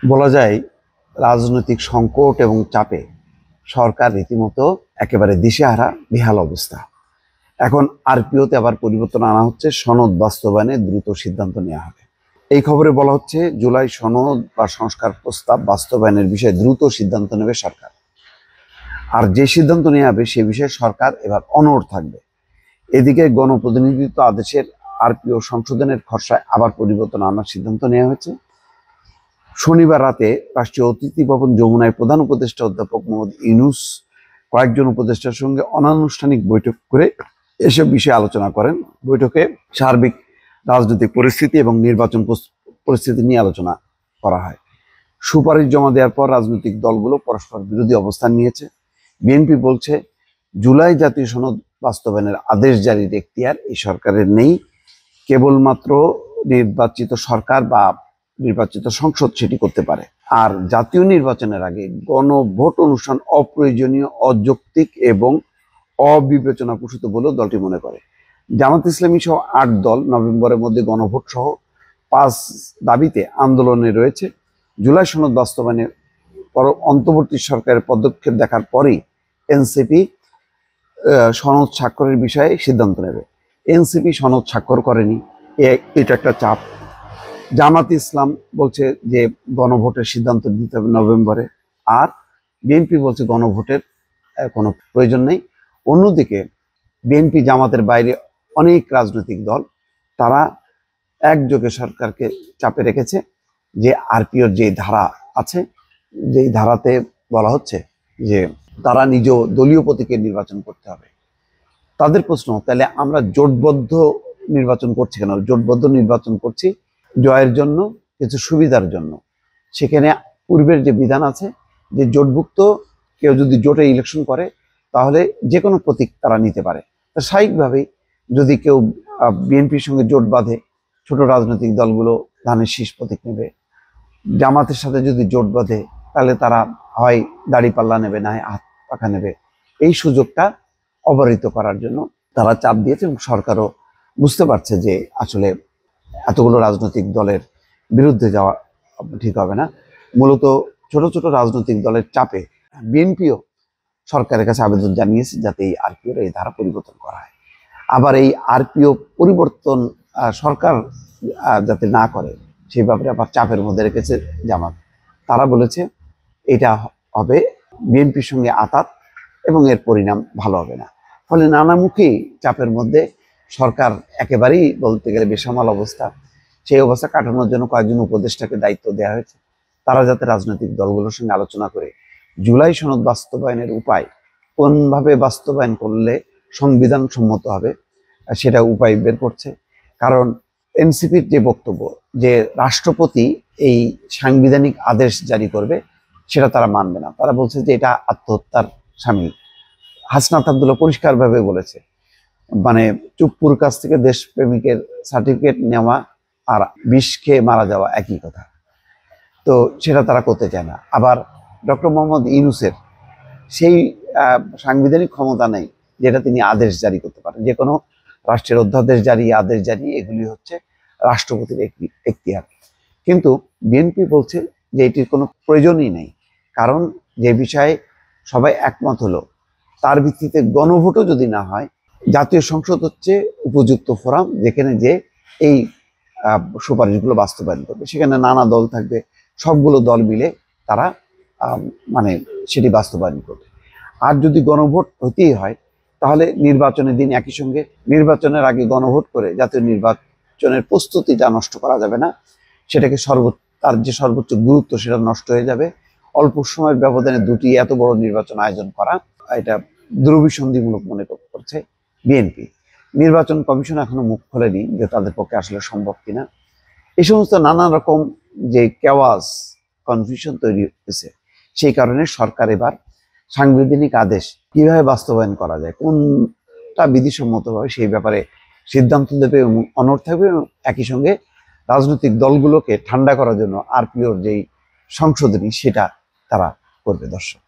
বলা যায় রাজনৈতিক সংকট এবং চাপে সরকার রীতিমতো একেবারে দিশেহারা বেহাল অবস্থা। এখন আরপিওতে আবার পরিবর্তন আনা হচ্ছে, সনদ বাস্তবায়নে দ্রুত সিদ্ধান্ত নেওয়া হবে। এই খবরে বলা হচ্ছে জুলাই সনদ বা সংস্কার প্রস্তাব বাস্তবায়নের বিষয়ে দ্রুত সিদ্ধান্ত নেবে সরকার। আর যে সিদ্ধান্ত নেওয়া হবে সে বিষয়ে সরকার এবার অনড় থাকবে। এদিকে গণপ্রতিনিধিত্ব আদেশের আরপিও সংশোধনের খসড়ায় আবার পরিবর্তন আনার সিদ্ধান্ত নেওয়া হয়েছে। শনিবার রাতে রাষ্ট্রীয় অতিথি ভবন যমুনায় প্রধান উপদেষ্টা অধ্যাপক মোহাম্মদ ইউনূস কয়েকজন উপদেষ্টার সঙ্গে অনানুষ্ঠানিক বৈঠক করে এসব বিষয়ে আলোচনা করেন। বৈঠকে সার্বিক রাজনৈতিক পরিস্থিতি এবং নির্বাচন পরিস্থিতি নিয়ে আলোচনা করা হয়। সুপারিশ জমা দেওয়ার পর রাজনৈতিক দলগুলো পরস্পর বিরোধী অবস্থান নিয়েছে। বিএনপি বলছে জুলাই জাতীয় সনদ বাস্তবায়নের আদেশ জারির এখতিয়ার এই সরকারের নেই, কেবলমাত্র নির্বাচিত সরকার বা নির্বাচিত সংসদ সেটি করতে পারে। আর জাতীয় নির্বাচনের আগে গণভোট অনুষ্ঠান অপ্রয়োজনীয়, অযৌক্তিক এবং অবিবেচনাপ্রসূত বলেও দলটি মনে করে। জামাত ইসলামী সহ ৮ দল নভেম্বরের মধ্যে গণভোট সহ 5 দাবিতে আন্দোলনে রয়েছে। জুলাই সনদ বাস্তবায়নের পর অন্তর্বর্তী সরকারের পদক্ষেপ দেখার পরেই এনসিপি সনদ স্বাক্ষরের বিষয়ে সিদ্ধান্ত নেবে। এনসিপি সনদ স্বাক্ষর করেনি, এটা একটা চাপ। জামাত ইসলাম বলছে যে গণভোটের সিদ্ধান্ত দিতে হবে নভেম্বরে, আর বিএনপি বলছে গণভোটের কোনো প্রয়োজন নেই। অন্যদিকে বিএনপি জামাতের বাইরে অনেক রাজনৈতিক দল তারা একযোগে সরকারকে চাপে রেখেছে যে আরপিওর যে ধারা আছে, যেই ধারাতে বলা হচ্ছে যে তারা নিজ দলীয় প্রতীকে নির্বাচন করতে হবে। তাদের প্রশ্ন, তাহলে আমরা জোটবদ্ধ নির্বাচন করছি কেন? জোটবদ্ধ নির্বাচন করছি জয়ের জন্য, কিছু সুবিধার জন্য। সেখানে পূর্বের যে বিধান আছে যে জোটভুক্ত কেউ যদি জোটে ইলেকশন করে তাহলে যে কোনো প্রতীক তারা নিতে পারে। তা স্বাভাবিকভাবেই যদি কেউ বিএনপির সঙ্গে জোট বাঁধে, ছোট রাজনৈতিক দলগুলো ধানের শীষ প্রতীক নেবে। জামাতের সাথে যদি জোট বাঁধে তাহলে তারা হয় দাড়িপাল্লা নেবে, না হয় হাত পাখা নেবে। এই সুযোগটা অবহিত করার জন্য তারা চাপ দিয়েছে এবং সরকারও বুঝতে পারছে যে আসলে এতগুলো রাজনৈতিক দলের বিরুদ্ধে যাওয়া ঠিক হবে না। মূলত ছোট ছোট রাজনৈতিক দলের চাপে বিএনপিও সরকারের কাছে আবেদন জানিয়েছে যাতে এই আরপিওর এই ধারা পরিবর্তন করা হয়। আবার এই আরপিও পরিবর্তন সরকার যাতে না করে সেই ব্যাপারে আবার চাপের মধ্যে রেখেছে জামাত। তারা বলেছে এটা হবে বিএনপির সঙ্গে আঁতাত এবং এর পরিণাম ভালো হবে না। ফলে নানামুখী চাপের মধ্যে সরকার একেবারেই বলতে গেলে বেসামাল অবস্থা। সেই অবস্থা কাটানোর জন্য কয়েকজন উপদেষ্টাকে দায়িত্ব দেওয়া হয়েছে। তারা যাতে রাজনৈতিক দলগুলোর সঙ্গে আলোচনা করে জুলাই সনদ বাস্তবায়নের উপায় কোনভাবে বাস্তবায়ন করলে সংবিধান সম্মত হবে সেটা উপায় বের করছে। কারণ এনসিপির যে বক্তব্য যে রাষ্ট্রপতি এই সাংবিধানিক আদেশ জারি করবে সেটা তারা মানবে না। তারা বলছে যে এটা আত্মহত্যার সামিল। হাসনাত আব্দুল্লাহ পরিষ্কারভাবে বলেছে, মানে চুপ্পুর কাছ থেকে দেশপ্রেমিকের সার্টিফিকেট নেওয়া আর বিষ খেয়ে মারা যাওয়া একই কথা। তো সেটা তারা করতে চায় না। আবার ডক্টর মোহাম্মদ ইউনূসের সেই সাংবিধানিক ক্ষমতা নেই যেটা তিনি আদেশ জারি করতে পারেন। যে কোনো রাষ্ট্রের অধ্যাদেশ জারি, আদেশ জারি এগুলি হচ্ছে রাষ্ট্রপতির এখতিয়ার। কিন্তু বিএনপি বলছে যে এটির কোনো প্রয়োজনই নেই, কারণ যে বিষয়ে সবাই একমত হলো তার ভিত্তিতে গণভোটও যদি না হয়, জাতীয় সংসদ হচ্ছে উপযুক্ত ফোরাম যেখানে যে এই সুপারিশগুলো বাস্তবায়ন করবে। সেখানে নানা দল থাকবে, সবগুলো দল মিলে তারা মানে সেটি বাস্তবায়ন করবে। আর যদি গণভোট হতেই হয় তাহলে নির্বাচনের দিন একই সঙ্গে নির্বাচনের আগে গণভোট করে জাতীয় নির্বাচনের প্রস্তুতিটা নষ্ট করা যাবে না। সেটাকে তার যে সর্বোচ্চ গুরুত্ব সেটা নষ্ট হয়ে যাবে। অল্প সময়ের ব্যবধানে দুটি এত বড় নির্বাচন আয়োজন করা এটা দুরভিসন্ধিমূলক মনে করছে বিএনপি। নির্বাচন কমিশন এখনো মুখ খোলেনি যে তাদের পক্ষে আসলে সম্ভব কিনা। এই সমস্ত নানা রকম যে কেওয়াস কনফিউশন তৈরি হয়েছে, সেই কারণে সরকার এবার সাংবিধানিক আদেশ কিভাবে বাস্তবায়ন করা যায়, কোনটা বিধিসম্মতভাবে সেই ব্যাপারে সিদ্ধান্ত দেবে এবং অনড় থাকবে। এবং একই সঙ্গে রাজনৈতিক দলগুলোকে ঠান্ডা করার জন্য আরপিওর যেই সংশোধনী সেটা তারা করবে। দর্শক।